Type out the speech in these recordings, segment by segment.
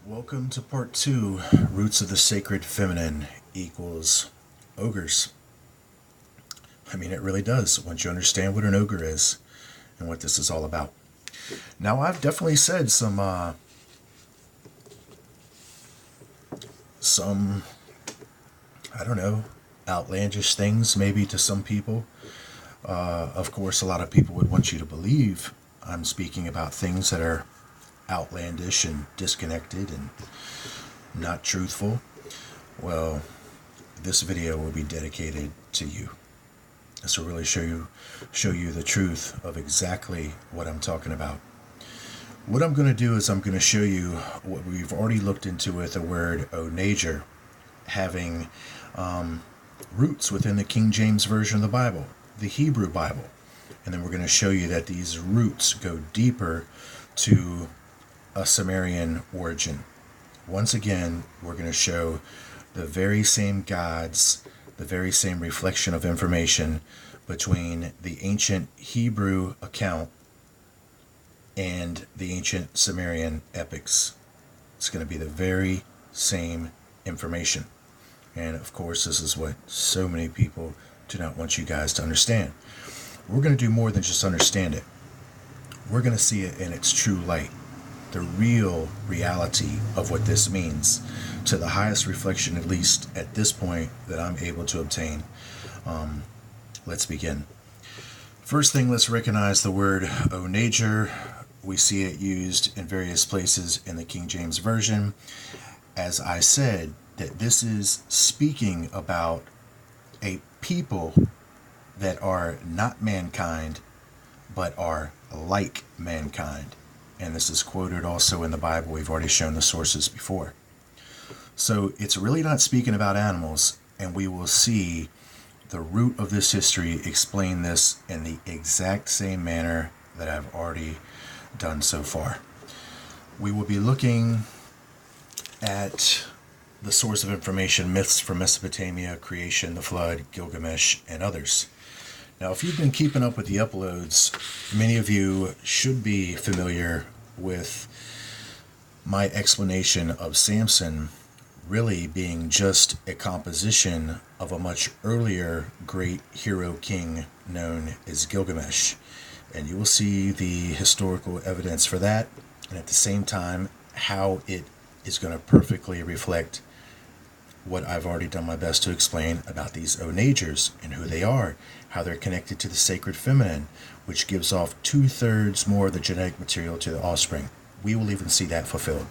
Welcome to part 2, Roots of the Sacred Feminine equals ogres. I mean, it really does once you understand what an ogre is and what this is all about. Now, I've definitely said some, I don't know, outlandish things maybe to some people. Of course, a lot of people would want you to believe I'm speaking about things that are outlandish and disconnected and not truthful. Well, this video will be dedicated to you. This will really show you the truth of exactly what I'm talking about. What I'm going to do is I'm going to show you what we've already looked into with the word onager having roots within the King James Version of the Bible, the Hebrew Bible. And then we're going to show you that these roots go deeper to a Sumerian origin. Once again, we're going to show the very same gods, the very same reflection of information between the ancient Hebrew account and the ancient Sumerian epics. It's going to be the very same information. And of course, this is what so many people do not want you guys to understand. We're going to do more than just understand it. We're going to see it in its true light. The real reality of what this means to the highest reflection, at least at this point, that I'm able to obtain. Let's begin. First thing, let's recognize the word onager. We see it used in various places in the King James Version. As I said, that this is speaking about a people that are not mankind, but are like mankind. And this is quoted also in the Bible. We've already shown the sources before. So it's really not speaking about animals, and we will see the root of this history explain this in the exact same manner that I've already done so far. We will be looking at the source of information, myths from Mesopotamia, creation, the flood, Gilgamesh, and others. Now, if you've been keeping up with the uploads, many of you should be familiar with my explanation of Samson really being just a composition of a much earlier great hero king known as Gilgamesh. And you will see the historical evidence for that, and at the same time, how it is going to perfectly reflect what I've already done my best to explain about these onagers and who they are, how they're connected to the sacred feminine, which gives off 2/3 more of the genetic material to the offspring. We will even see that fulfilled,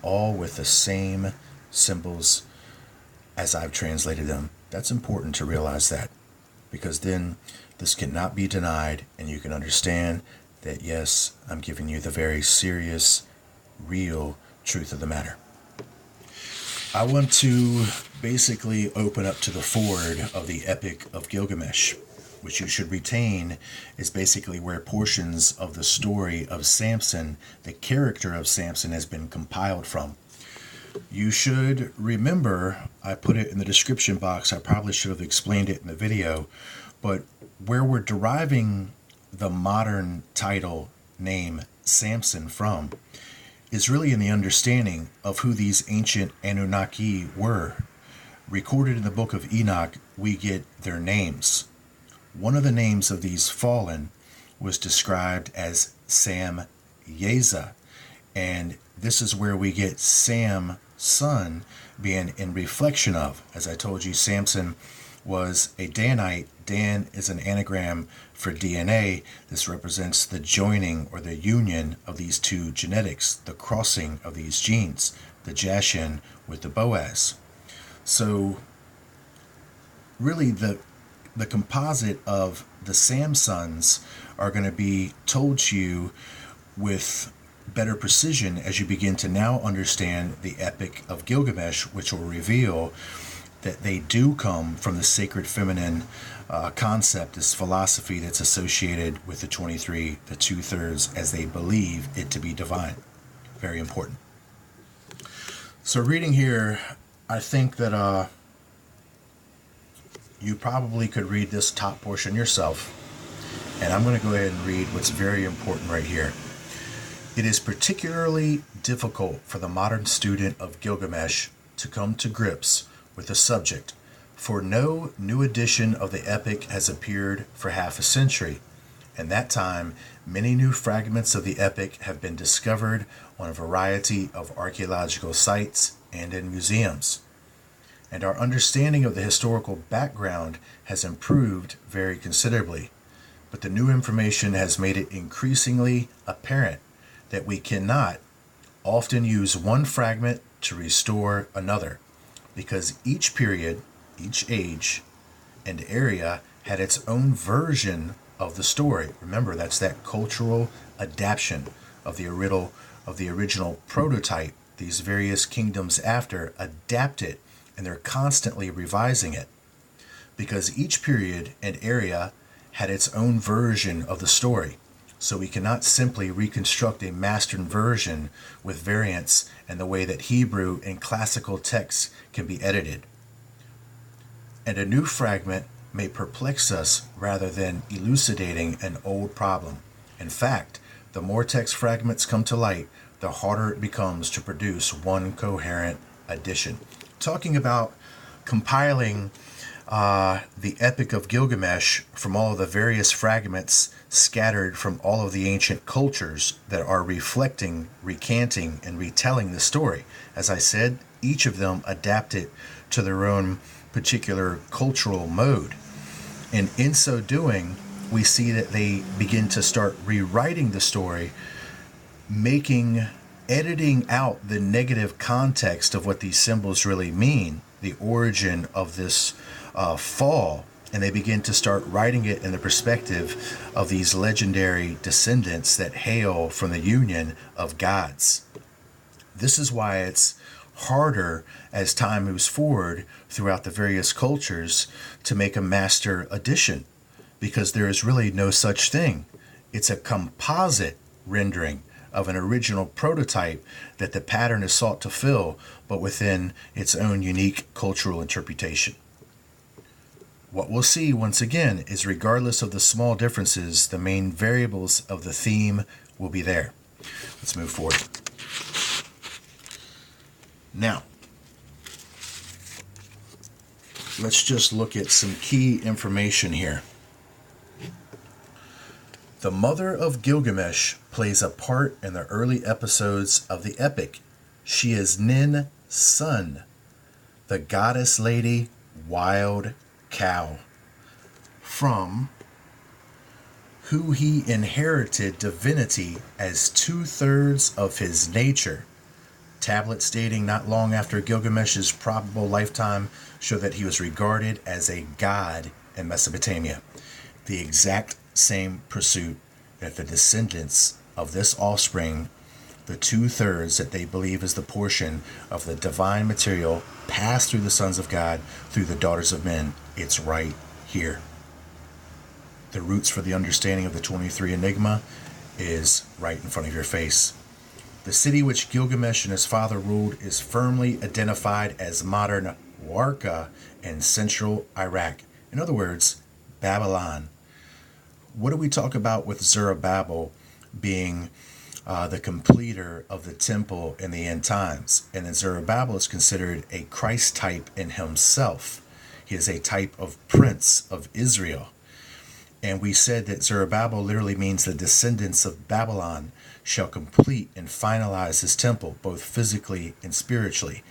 all with the same symbols as I've translated them. That's important to realize that, because then this cannot be denied, and you can understand that yes, I'm giving you the very serious, real truth of the matter. I want to basically open up to the forward of the Epic of Gilgamesh, which you should retain is basically where portions of the story of Samson, the character of Samson, has been compiled from. You should remember, I put it in the description box, I probably should have explained it in the video, but where we're deriving the modern title name Samson from is really in the understanding of who these ancient Anunnaki were. Recorded in the book of Enoch, we get their names. One of the names of these fallen was described as Sam Yeza, and this is where we get Sam, son, being in reflection of. As I told you, Samson was a Danite. Dan is an anagram for DNA. This represents the joining or the union of these two genetics, the crossing of these genes, the Jashin with the Boaz. So really the composite of the Samsons are going to be told to you with better precision as you begin to now understand the Epic of Gilgamesh, which will reveal that they do come from the sacred feminine concept, this philosophy that's associated with the 23, the 2/3, as they believe it to be divine. Very important. So reading here, I think that you probably could read this top portion yourself, and I'm going to go ahead and read what's very important right here. It is particularly difficult for the modern student of Gilgamesh to come to grips with the subject, for no new edition of the epic has appeared for half a century. In that time, many new fragments of the epic have been discovered on a variety of archaeological sites and in museums. And our understanding of the historical background has improved very considerably. But the new information has made it increasingly apparent that we cannot often use one fragment to restore another, because each period, each age, and area had its own version of the story. Remember, that's that cultural adaptation of the original prototype. These various kingdoms after adapt it, and they're constantly revising it, because each period and area had its own version of the story. So we cannot simply reconstruct a mastered version with variants and the way that Hebrew and classical texts can be edited. And a new fragment may perplex us rather than elucidating an old problem. In fact, the more text fragments come to light, the harder it becomes to produce one coherent edition. Talking about compiling the Epic of Gilgamesh from all of the various fragments scattered from all of the ancient cultures that are reflecting, recanting, and retelling the story. As I said, each of them adapted to their own particular cultural mode. And in so doing, we see that they begin to start rewriting the story, editing out the negative context of what these symbols really mean, the origin of this fall, and they begin to start writing it in the perspective of these legendary descendants that hail from the union of gods. This is why it's harder as time moves forward throughout the various cultures to make a master edition, because there is really no such thing. It's a composite rendering of an original prototype that the pattern is sought to fill, but within its own unique cultural interpretation. What we'll see once again is, regardless of the small differences, the main variables of the theme will be there. Let's move forward. Now, let's just look at some key information here. The mother of Gilgamesh plays a part in the early episodes of the epic. She is Nin Sun, the goddess lady Wild Cow, from who he inherited divinity as 2/3 of his nature. Tablets dating not long after Gilgamesh's probable lifetime show that he was regarded as a god in Mesopotamia. The exact same pursuit that the descendants of this offspring, the 2/3 that they believe is the portion of the divine material passed through the sons of God, through the daughters of men, it's right here. The roots for the understanding of the 23 Enigma is right in front of your face. The city which Gilgamesh and his father ruled is firmly identified as modern Warka in central Iraq. In other words, Babylon. What do we talk about with Zerubbabel being the completer of the temple in the end times? And then Zerubbabel is considered a Christ type in himself. He is a type of prince of Israel. And we said that Zerubbabel literally means the descendants of Babylon shall complete and finalize his temple, both physically and spiritually.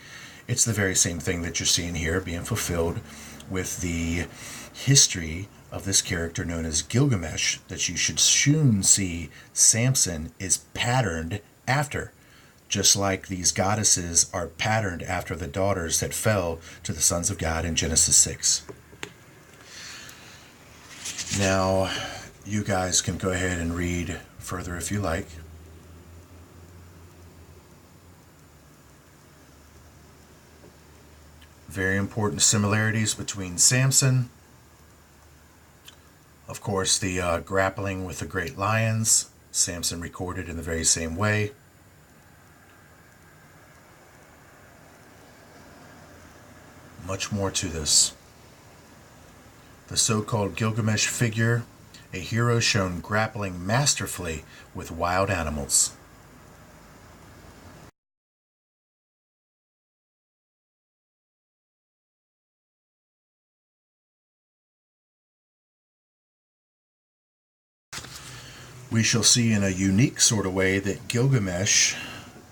It's the very same thing that you're seeing here being fulfilled with the history of this character known as Gilgamesh, that you should soon see Samson is patterned after, just like these goddesses are patterned after the daughters that fell to the sons of God in Genesis 6. Now, you guys can go ahead and read further if you like. Very important similarities between Samson. Of course, the grappling with the great lions, Samson recorded in the very same way. Much more to this. The so-called Gilgamesh figure, a hero shown grappling masterfully with wild animals. We shall see in a unique sort of way that Gilgamesh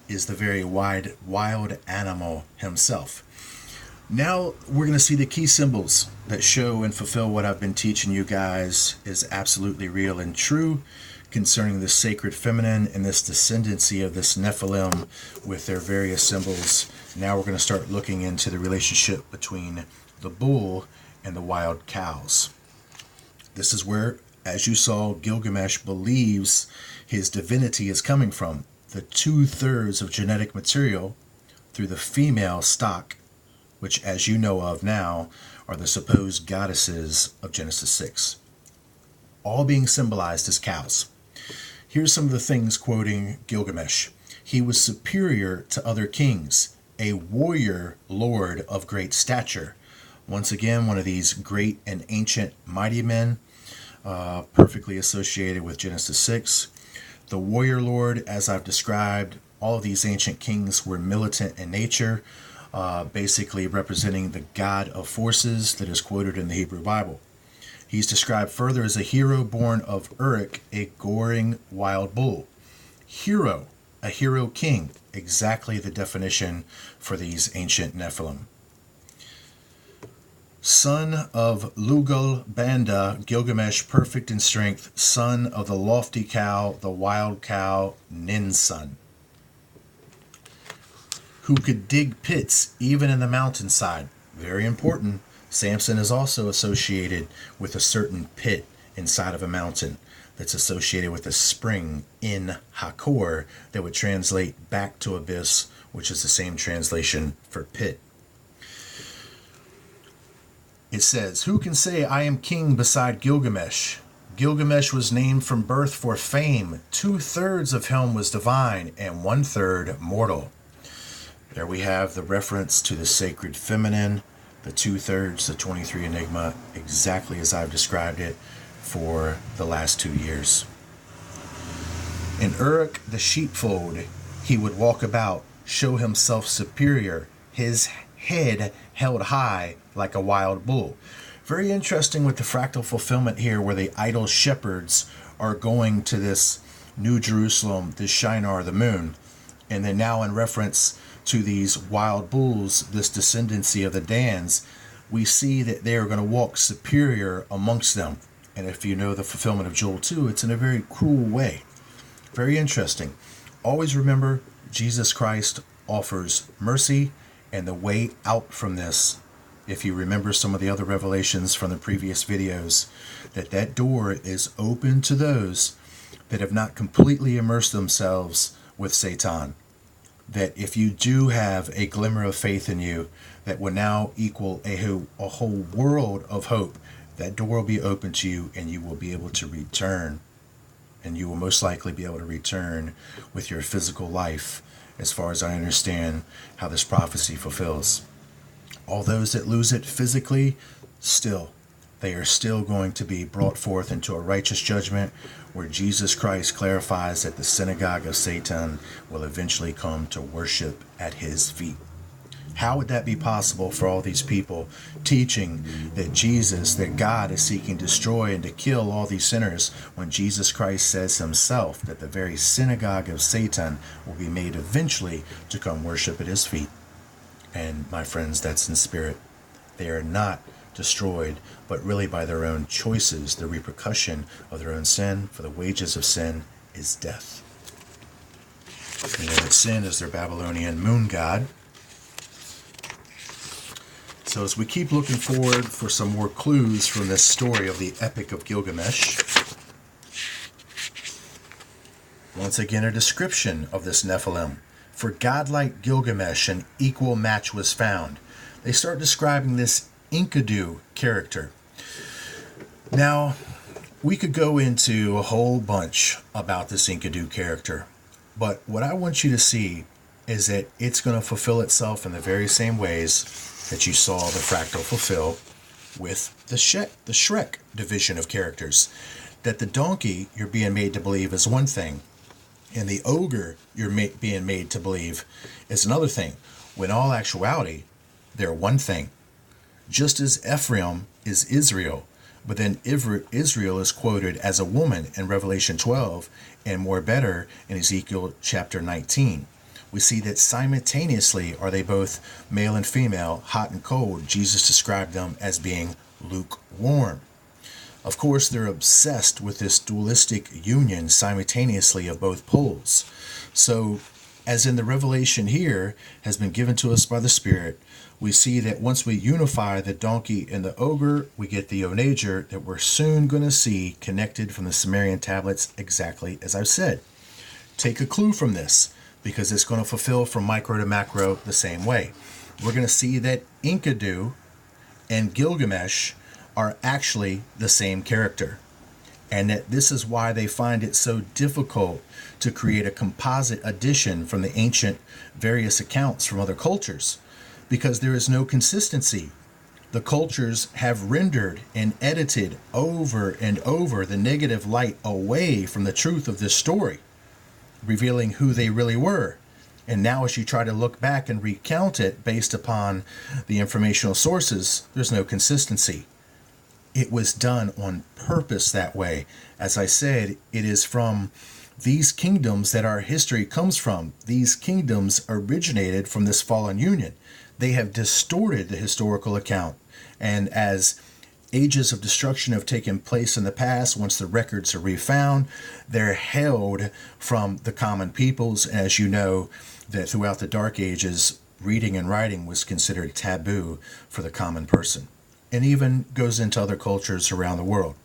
is the very wild animal himself. Now we're going to see the key symbols that show and fulfill what I've been teaching you guys is absolutely real and true concerning the sacred feminine and this descendancy of this Nephilim with their various symbols. Now we're going to start looking into the relationship between the bull and the wild cows. This is where, as you saw, Gilgamesh believes his divinity is coming from. The 2/3 of genetic material through the female stock, which, as you know of now, are the supposed goddesses of Genesis 6, all being symbolized as cows. Here's some of the things quoting Gilgamesh. He was superior to other kings, a warrior lord of great stature. Once again, one of these great and ancient mighty men, perfectly associated with Genesis 6. The warrior lord, as I've described, all of these ancient kings were militant in nature, basically representing the god of forces that is quoted in the Hebrew Bible. He's described further as a hero born of Uruk, a goring wild bull. Hero, a hero king, exactly the definition for these ancient Nephilim. Son of Lugal Banda, Gilgamesh, perfect in strength, son of the lofty cow, the wild cow, Ninsun, who could dig pits even in the mountainside. Very important. Samson is also associated with a certain pit inside of a mountain that's associated with a spring in Hakor that would translate back to abyss, which is the same translation for pit. It says, who can say I am king beside Gilgamesh? Gilgamesh was named from birth for fame. 2/3 of him was divine and 1/3 mortal. There we have the reference to the sacred feminine, the 2/3, the 23 enigma, exactly as I've described it for the last 2 years. In Uruk the sheepfold, he would walk about, show himself superior, his head held high like a wild bull. Very interesting with the fractal fulfillment here, where the idol shepherds are going to this New Jerusalem, this Shinar, the moon, and then now in reference to these wild bulls, this descendancy of the Dans, we see that they are going to walk superior amongst them. And if you know the fulfillment of Joel 2, it's in a very cruel way. Very interesting. Always remember, Jesus Christ offers mercy and the way out from this. If you remember some of the other revelations from the previous videos, that door is open to those that have not completely immersed themselves with Satan. That if you do have a glimmer of faith in you that will now equal a whole world of hope, that door will be open to you and you will be able to return. And you will most likely be able to return with your physical life, as far as I understand how this prophecy fulfills. All those that lose it physically, they are still going to be brought forth into a righteous judgment where Jesus Christ clarifies that the synagogue of Satan will eventually come to worship at his feet. How would that be possible for all these people teaching that Jesus, that God is seeking to destroy and to kill all these sinners, when Jesus Christ says himself that the very synagogue of Satan will be made eventually to come worship at his feet? And my friends, that's in spirit. They are not destroyed, but really by their own choices, the repercussion of their own sin, for the wages of sin is death. We know that sin is their Babylonian moon god. So as we keep looking forward for some more clues from this story of the Epic of Gilgamesh, once again a description of this Nephilim. For godlike Gilgamesh an equal match was found. They start describing this Enkidu character. Now, we could go into a whole bunch about this Enkidu character, but what I want you to see is that it's going to fulfill itself in the very same ways that you saw the fractal fulfill with the Shrek division of characters. That the donkey you're being made to believe is one thing, and the ogre you're being made to believe is another thing, when all actuality, they're one thing. Just as Ephraim is Israel, But then Israel is quoted as a woman in Revelation 12 and more better in Ezekiel chapter 19. We see that simultaneously are they both male and female, hot and cold. Jesus described them as being lukewarm. Of course, they're obsessed with this dualistic union simultaneously of both poles. So, as in the revelation here has been given to us by the Spirit, we see that once we unify the donkey and the ogre, we get the onager that we're soon going to see connected from the Sumerian tablets, exactly as I've said. Take a clue from this, because it's going to fulfill from micro to macro the same way. We're going to see that Enkidu and Gilgamesh are actually the same character, and that this is why they find it so difficult to create a composite edition from the ancient various accounts from other cultures, because there is no consistency. The cultures have rendered and edited over and over the negative light away from the truth of this story, revealing who they really were. And now as you try to look back and recount it based upon the informational sources, there's no consistency. It was done on purpose that way. As I said, it is from these kingdoms that our history comes from. These kingdoms originated from this fallen union. They have distorted the historical account. And as ages of destruction have taken place in the past, once the records are refound, they're held from the common peoples. As you know, that throughout the Dark Ages, reading and writing was considered taboo for the common person, and even goes into other cultures around the world.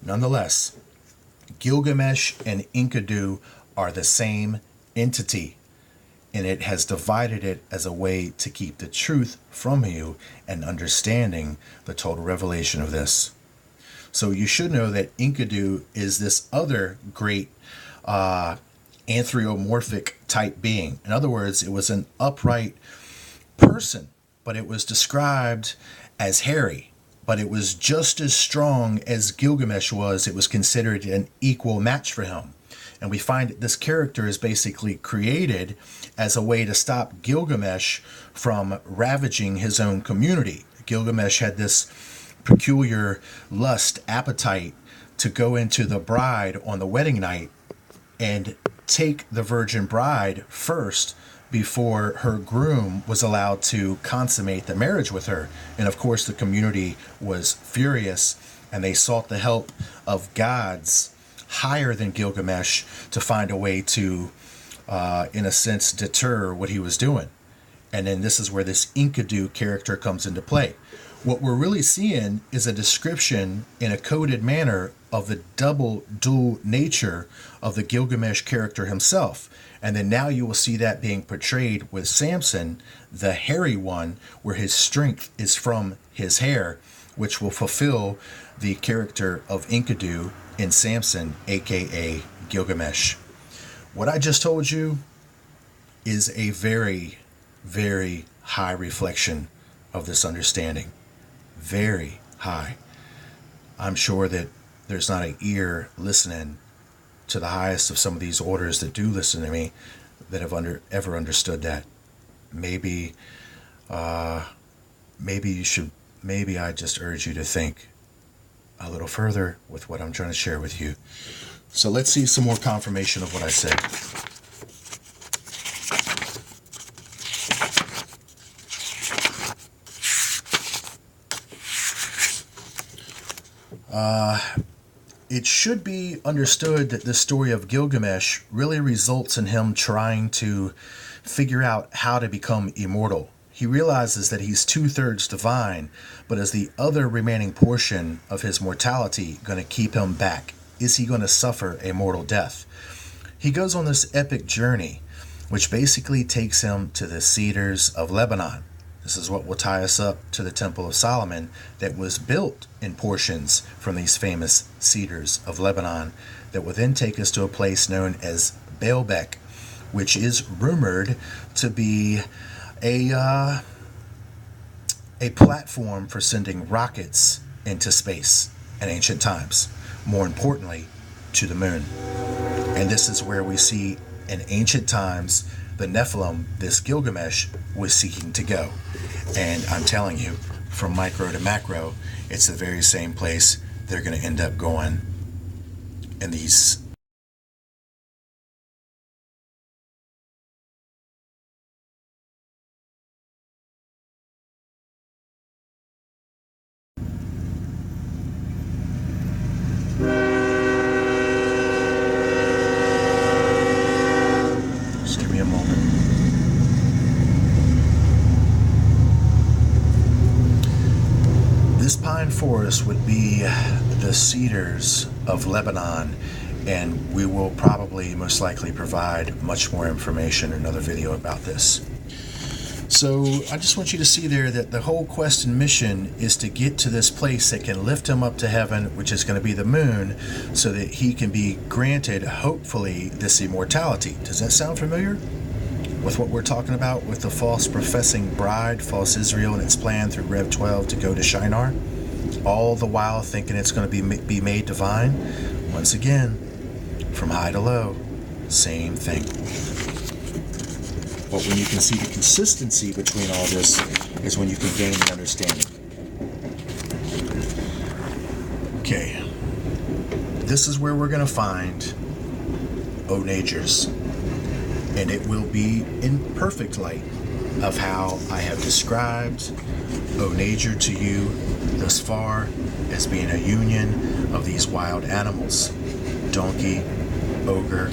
Nonetheless, Gilgamesh and Enkidu are the same entity, and it has divided it as a way to keep the truth from you and understanding the total revelation of this. So you should know that Enkidu is this other great anthropomorphic type being. In other words, it was an upright person, but it was described as hairy. But it was just as strong as Gilgamesh was. It was considered an equal match for him. And we find that this character is basically created as a way to stop Gilgamesh from ravaging his own community. Gilgamesh had this peculiar lust, appetite to go into the bride on the wedding night and take the virgin bride first before her groom was allowed to consummate the marriage with her. And of course, the community was furious, and they sought the help of gods higher than Gilgamesh to find a way to, in a sense, deter what he was doing. And then this is where this Enkidu character comes into play. What we're really seeing is a description in a coded manner of the dual nature of the Gilgamesh character himself. And then now you will see that being portrayed with Samson, the hairy one, where his strength is from his hair, which will fulfill the character of Enkidu in Samson, aka Gilgamesh. What I just told you is a very, very high reflection of this understanding. Very high. I'm sure that there's not an ear listening to the highest of some of these orders that do listen to me that have ever understood that. Maybe I just urge you to think a little further with what I'm trying to share with you. So let's see some more confirmation of what I said. It should be understood that the story of Gilgamesh really results in him trying to figure out how to become immortal. He realizes that he's 2/3 divine, but is the other remaining portion of his mortality going to keep him back? Is he going to suffer a mortal death? He goes on this epic journey, which basically takes him to the cedars of Lebanon. This is what will tie us up to the Temple of Solomon that was built in portions from these famous cedars of Lebanon that will then take us to a place known as Baalbek, which is rumored to be a platform for sending rockets into space in ancient times. More importantly, to the moon. And this is where we see in ancient times the Nephilim, this Gilgamesh, was seeking to go. And I'm telling you, from micro to macro, it's the very same place they're going to end up going in these. Just give me a moment. This pine forest would be the cedars of Lebanon, and we will probably most likely provide much more information in another video about this. So I just want you to see there that the whole quest and mission is to get to this place that can lift him up to heaven, which is going to be the moon, so that he can be granted, hopefully, this immortality. Does that sound familiar with what we're talking about with the false professing bride, false Israel, and its plan through Rev 12 to go to Shinar? All the while thinking it's going to be made divine. Once again, from high to low, same thing. But when you can see the consistency between all this is when you can gain the understanding. Okay, this is where we're going to find onagers, and it will be in perfect light of how I have described onager to you thus far as being a union of these wild animals: donkey, ogre,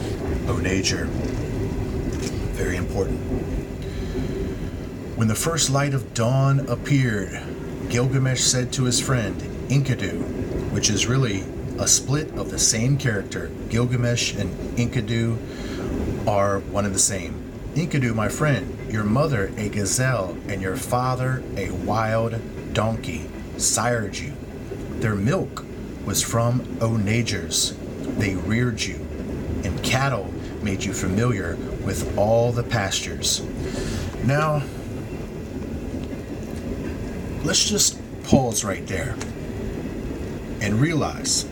onager. Very important. When the first light of dawn appeared, Gilgamesh said to his friend Enkidu, which is really a split of the same character. Gilgamesh and Enkidu are one and the same. Enkidu, my friend, your mother a gazelle and your father a wild donkey sired you. Their milk was from onagers. They reared you, and cattle made you familiar with all the pastures. Now, let's just pause right there and realize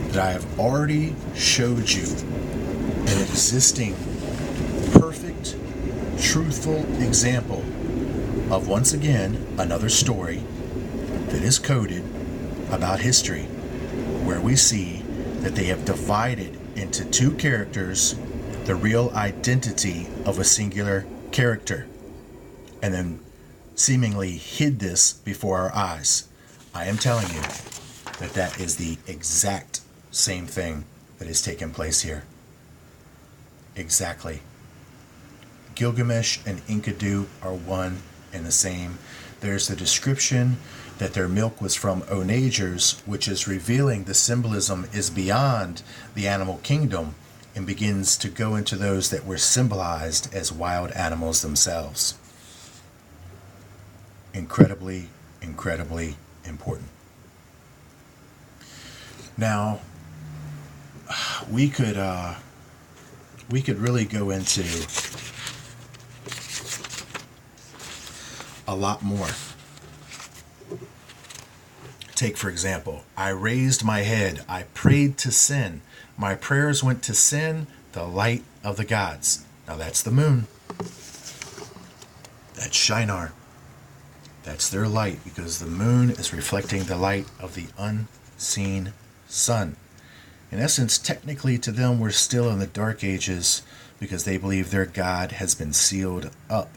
that I have already showed you an existing, perfect, truthful example of, once again, another story that is coded about history, where we see that they have divided into two characters the real identity of a singular character, and then seemingly hid this before our eyes. I am telling you that that is the exact same thing that is taking place here. Exactly. Gilgamesh and Enkidu are one and the same. There's the description that their milk was from onagers, which is revealing the symbolism is beyond the animal kingdom and begins to go into those that were symbolized as wild animals themselves. Incredibly, incredibly important. Now, we could really go into a lot more. Take, for example, I raised my head, I prayed to sin. My prayers went to sin, the light of the gods. Now that's the moon. That's Shinar. That's their light, because the moon is reflecting the light of the unseen sun. In essence, technically to them, we're still in the dark ages because they believe their God has been sealed up.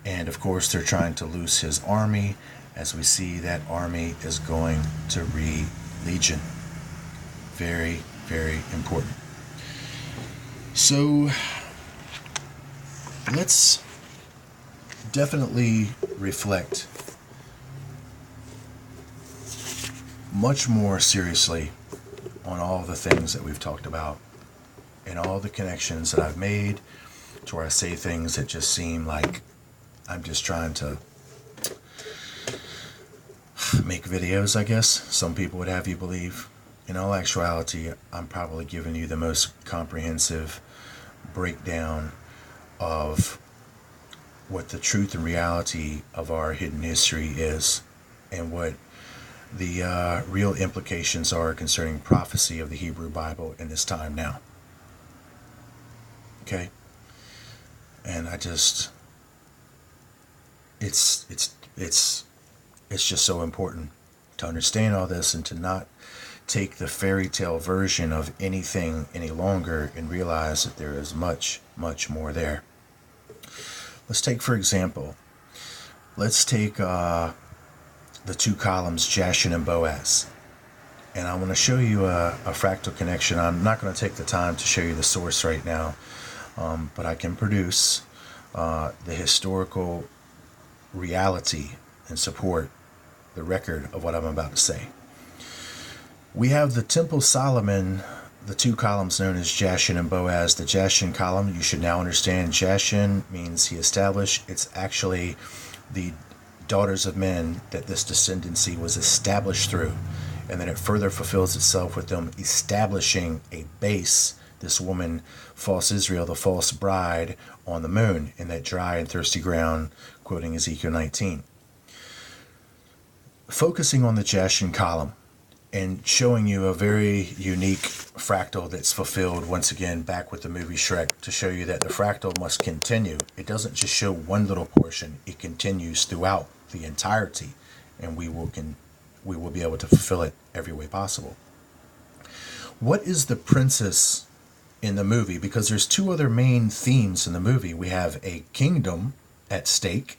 And of course, they're trying to loose his army. As we see, that army is going to re-legion. Very, very important. So let's definitely reflect much more seriously on all the things that we've talked about and all the connections that I've made to where I say things that just seem like I'm just trying to make videos, I guess. Some people would have you believe. In all actuality, I'm probably giving you the most comprehensive breakdown of what the truth and reality of our hidden history is, and what the real implications are concerning prophecy of the Hebrew Bible in this time now. Okay? And I just, it's just so important to understand all this and to not take the fairy tale version of anything any longer and realize that there is much, much more there. Let's take, for example, the two columns, Jashin and Boaz. And I want to show you a fractal connection. I'm not going to take the time to show you the source right now, but I can produce the historical reality and support the record of what I'm about to say. We have the Temple Solomon, the two columns known as Jashin and Boaz. The Jashin column, you should now understand, Jashin means he established. It's actually the daughters of men that this descendancy was established through. And then it further fulfills itself with them establishing a base, this woman, false Israel, the false bride, on the moon in that dry and thirsty ground, quoting Ezekiel 19. Focusing on the Jashin column and showing you a very unique fractal that's fulfilled once again back with the movie Shrek to show you that the fractal must continue. It doesn't just show one little portion, it continues throughout the entirety, and we will be able to fulfill it every way possible. What is the princess in the movie? Because there's two other main themes in the movie. We have a kingdom at stake,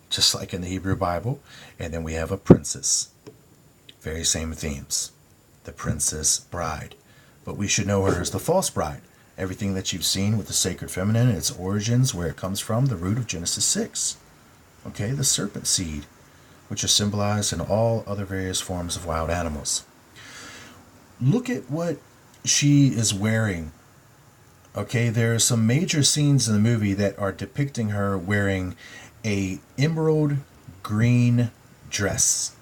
just like in the Hebrew Bible, and then we have a princess. Very same themes. The princess bride. But we should know her as the false bride. Everything that you've seen with the sacred feminine, its origins, where it comes from, the root of Genesis 6. Okay, the serpent seed, which is symbolized in all other various forms of wild animals. Look at what she is wearing. Okay, there are some major scenes in the movie that are depicting her wearing a emerald green dress.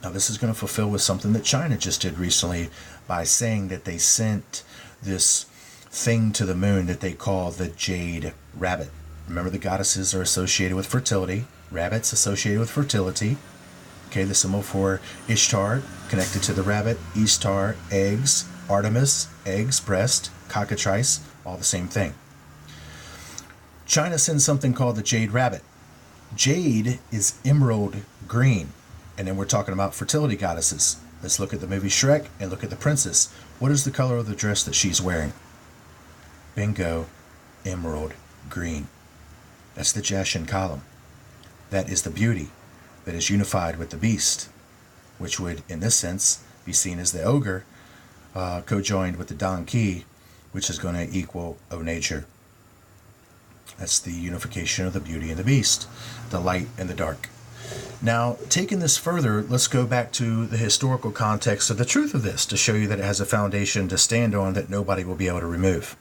Now this is going to fulfill with something that China just did recently by saying that they sent this thing to the moon that they call the jade rabbit. Remember, the goddesses are associated with fertility. Rabbits associated with fertility. Okay, the symbol for Ishtar connected to the rabbit. Ishtar, eggs. Artemis, eggs, breast. Cockatrice, all the same thing. China sends something called the jade rabbit. Jade is emerald green. And then we're talking about fertility goddesses. Let's look at the movie Shrek and look at the princess. What is the color of the dress that she's wearing? Bingo, emerald green. That's the Jashin column. That is the beauty that is unified with the beast, which would, in this sense, be seen as the ogre, co-joined with the donkey, which is going to equal O nature. That's the unification of the beauty and the beast, the light and the dark. Now, taking this further, let's go back to the historical context of the truth of this to show you that it has a foundation to stand on that nobody will be able to remove.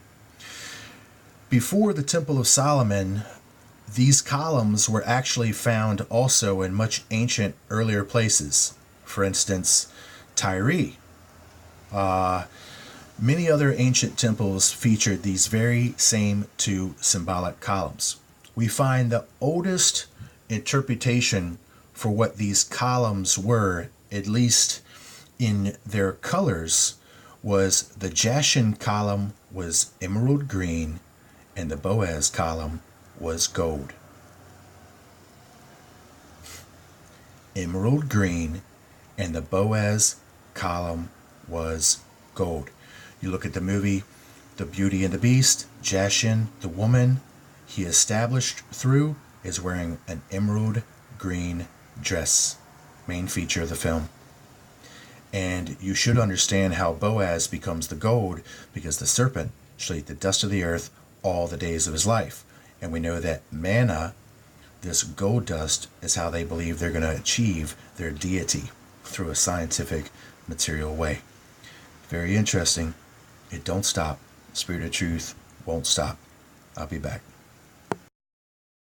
Before the Temple of Solomon, these columns were actually found also in much ancient earlier places. For instance, Tyre. Many other ancient temples featured these very same two symbolic columns. We find the oldest interpretation for what these columns were, at least in their colors, was the Jashin column was emerald green and the Boaz column was gold. Emerald green and the Boaz column was gold. You look at the movie The Beauty and the Beast, Jashin, the woman he established through, is wearing an emerald green dress, main feature of the film. And you should understand how Boaz becomes the gold, because the serpent shall eat the dust of the earth all the days of his life. And we know that manna, this gold dust, is how they believe they're going to achieve their deity through a scientific, material way. Very interesting. It don't stop. Spirit of truth won't stop. I'll be back.